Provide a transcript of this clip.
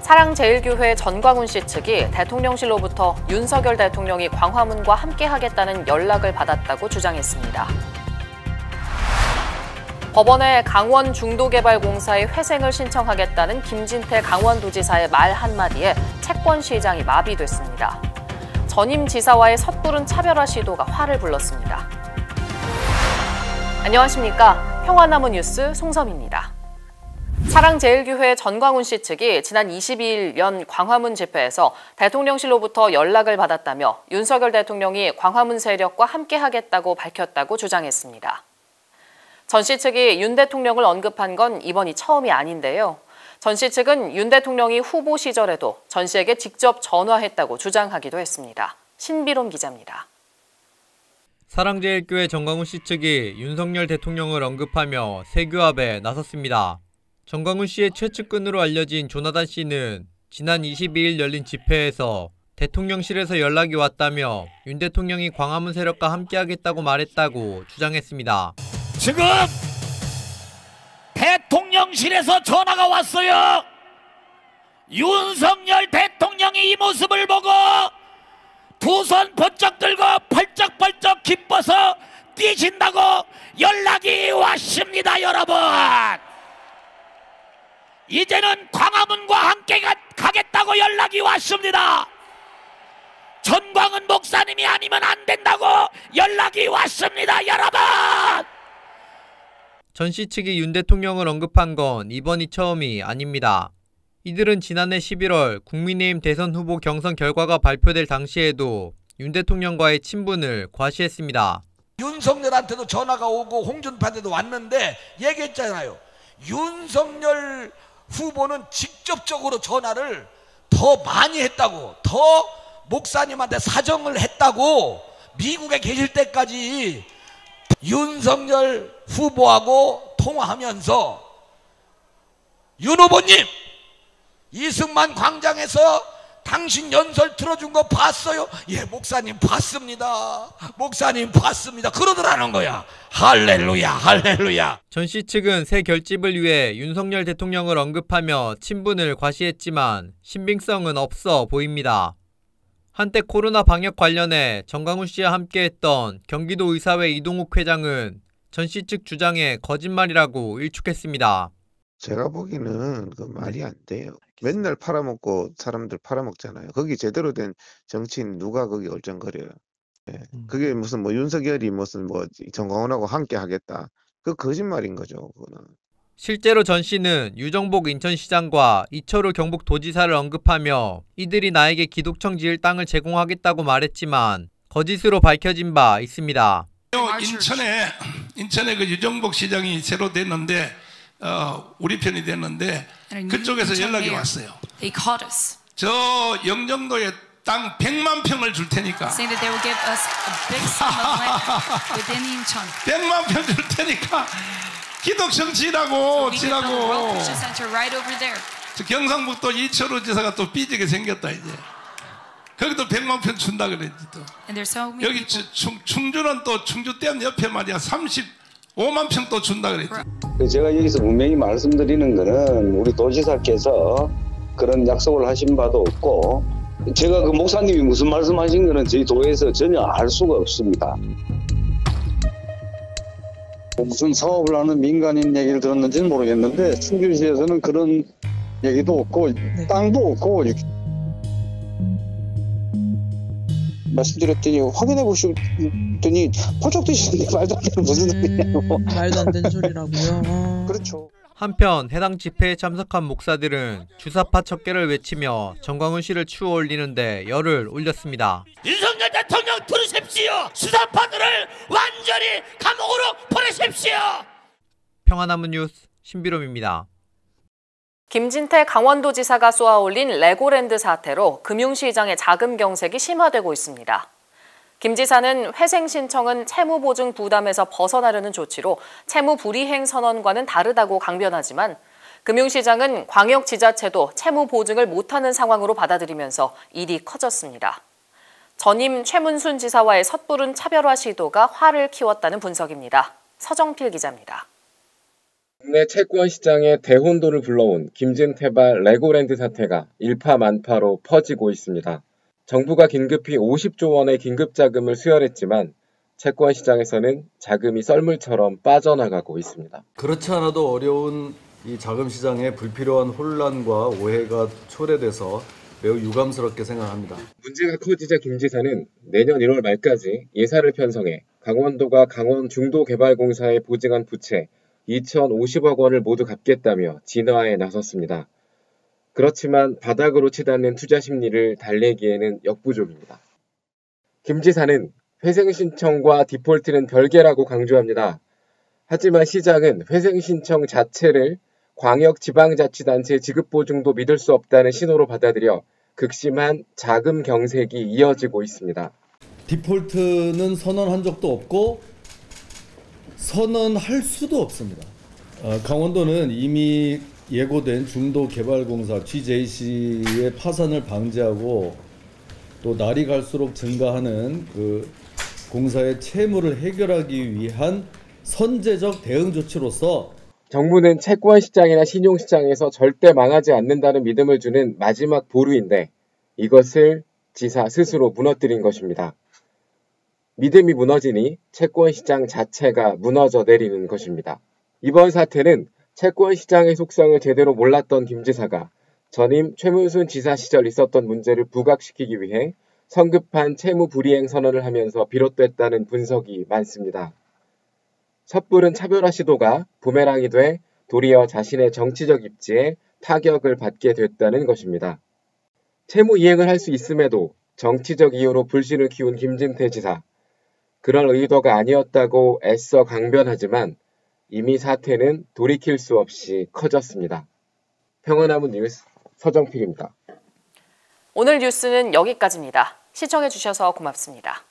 사랑제일교회 전광훈 씨 측이 대통령실로부터 윤석열 대통령이 광화문과 함께하겠다는 연락을 받았다고 주장했습니다. 법원에 강원 중도개발공사의 회생을 신청하겠다는 김진태 강원도지사의 말 한마디에 채권 시장이 마비됐습니다. 전임 지사와의 섣부른 차별화 시도가 화를 불렀습니다. 안녕하십니까. 평화나무 뉴스 송섬입니다. 사랑제일교회 전광훈 씨 측이 지난 22일 연 광화문 집회에서 대통령실로부터 연락을 받았다며 윤석열 대통령이 광화문 세력과 함께하겠다고 밝혔다고 주장했습니다. 전 씨 측이 윤 대통령을 언급한 건 이번이 처음이 아닌데요. 전 씨 측은 윤 대통령이 후보 시절에도 전 씨에게 직접 전화했다고 주장하기도 했습니다. 신비롬 기자입니다. 사랑제일교회 전광훈 씨 측이 윤석열 대통령을 언급하며 세교합에 나섰습니다. 전광훈 씨의 최측근으로 알려진 조나단 씨는 지난 22일 열린 집회에서 대통령실에서 연락이 왔다며 윤 대통령이 광화문 세력과 함께하겠다고 말했다고 주장했습니다. 지금 대통령실에서 전화가 왔어요. 윤석열 대통령이 이 모습을 보고 두 손 번쩍 들고 벌쩍벌쩍 기뻐서 뛰신다고 연락이 왔습니다. 여러분, 이제는 광화문과 함께 가겠다고 연락이 왔습니다. 전광훈 목사님이 아니면 안 된다고 연락이 왔습니다. 여러분, 전 씨 측이 윤 대통령을 언급한 건 이번이 처음이 아닙니다. 이들은 지난해 11월 국민의힘 대선 후보 경선 결과가 발표될 당시에도 윤 대통령과의 친분을 과시했습니다. 윤석열한테도 전화가 오고 홍준표한테도 왔는데 얘기했잖아요. 윤석열 후보는 직접적으로 전화를 더 많이 했다고, 더 목사님한테 사정을 했다고, 미국에 계실 때까지 윤석열 후보하고 통화하면서 윤 후보님, 이승만 광장에서 당신 연설 들어준 거 봤어요? 예, 목사님 봤습니다. 목사님 봤습니다. 그러더라는 거야. 할렐루야, 할렐루야. 전 씨 측은 새 결집을 위해 윤석열 대통령을 언급하며 친분을 과시했지만 신빙성은 없어 보입니다. 한때 코로나 방역 관련해 전광훈 씨와 함께했던 경기도 의사회 이동욱 회장은 전 씨 측 주장에 거짓말이라고 일축했습니다. 제가 보기에는 그 말이 안 돼요. 맨날 팔아먹고 사람들 팔아먹잖아요. 거기 제대로 된 정치인 누가 거기 얼쩡거려요. 네. 그게 무슨 뭐 윤석열이 무슨 뭐 전광훈하고 함께 하겠다. 그 거짓말인 거죠. 그거는. 실제로 전 씨는 유정복 인천시장과 이철우 경북도지사를 언급하며 이들이 나에게 기독청 지을 땅을 제공하겠다고 말했지만 거짓으로 밝혀진 바 있습니다. 인천에 그 유정복 시장이 새로 됐는데 우리 편이 됐는데 그쪽에서 연락이 왔어요. 저 영종도에 땅 100만 평을 줄 테니까 100만 평 줄 테니까 기독청 지라고. 저 경상북도 이철우 지사가 또 삐지게 생겼다. 이제 거기도 100만 평 준다 그랬지. 또 여기 충주는 또 충주댐 옆에 말이야 35만 평 또 준다 그랬지. 제가 여기서 분명히 말씀드리는 거는 우리 도지사께서 그런 약속을 하신 바도 없고, 제가 그 목사님이 무슨 말씀하신 거는 저희 도에서 전혀 알 수가 없습니다. 무슨 사업을 하는 민간인 얘기를 들었는지는 모르겠는데 충주시에서는 그런 얘기도 없고 땅도 없고, 말씀드렸더니 확인해 보셨더니 포적 드시는데 말도 안 되는 무슨 소리냐고. 말도 안 되는 소리라고요. 그렇죠. 한편 해당 집회에 참석한 목사들은 주사파 척결을 외치며 전광훈 씨를 추워 올리는데 열을 올렸습니다. 윤석열 대통령 들으십시오. 수사파들을 완전히 감옥으로 보내십시오. 평화나무 뉴스 신비롬입니다. 김진태 강원도지사가 쏘아올린 레고랜드 사태로 금융시장의 자금 경색이 심화되고 있습니다. 김 지사는 회생 신청은 채무 보증 부담에서 벗어나려는 조치로 채무 불이행 선언과는 다르다고 강변하지만 금융시장은 광역지자체도 채무 보증을 못하는 상황으로 받아들이면서 일이 커졌습니다. 전임 최문순 지사와의 섣부른 차별화 시도가 화를 키웠다는 분석입니다. 서정필 기자입니다. 국내 채권 시장에 대혼돈을 불러온 김진태발 레고랜드 사태가 일파만파로 퍼지고 있습니다. 정부가 긴급히 50조 원의 긴급자금을 수혈했지만 채권 시장에서는 자금이 썰물처럼 빠져나가고 있습니다. 그렇지 않아도 어려운 이 자금 시장에 불필요한 혼란과 오해가 초래돼서 매우 유감스럽게 생각합니다. 문제가 커지자 김 지사는 내년 1월 말까지 예산을 편성해 강원도가 강원중도개발공사에 보증한 부채 2,050억 원을 모두 갚겠다며 진화에 나섰습니다. 그렇지만 바닥으로 치닫는 투자 심리를 달래기에는 역부족입니다. 김 지사는 회생 신청과 디폴트는 별개라고 강조합니다. 하지만 시장은 회생 신청 자체를 광역지방자치단체 지급보증도 믿을 수 없다는 신호로 받아들여 극심한 자금 경색이 이어지고 있습니다. 디폴트는 선언한 적도 없고 선언할 수도 없습니다. 강원도는 이미 예고된 중도개발공사 GJC의 파산을 방지하고 또 날이 갈수록 증가하는 그 공사의 채무를 해결하기 위한 선제적 대응 조치로서 정부는 채권 시장이나 신용 시장에서 절대 망하지 않는다는 믿음을 주는 마지막 보루인데 이것을 지사 스스로 무너뜨린 것입니다. 믿음이 무너지니 채권 시장 자체가 무너져 내리는 것입니다. 이번 사태는 채권 시장의 속성을 제대로 몰랐던 김 지사가 전임 최문순 지사 시절 있었던 문제를 부각시키기 위해 성급한 채무 불이행 선언을 하면서 비롯됐다는 분석이 많습니다. 섣부른 차별화 시도가 부메랑이 돼 도리어 자신의 정치적 입지에 타격을 받게 됐다는 것입니다. 채무 이행을 할 수 있음에도 정치적 이유로 불신을 키운 김진태 지사. 그런 의도가 아니었다고 애써 강변하지만 이미 사태는 돌이킬 수 없이 커졌습니다. 평화나무 뉴스 서정필입니다. 오늘 뉴스는 여기까지입니다. 시청해주셔서 고맙습니다.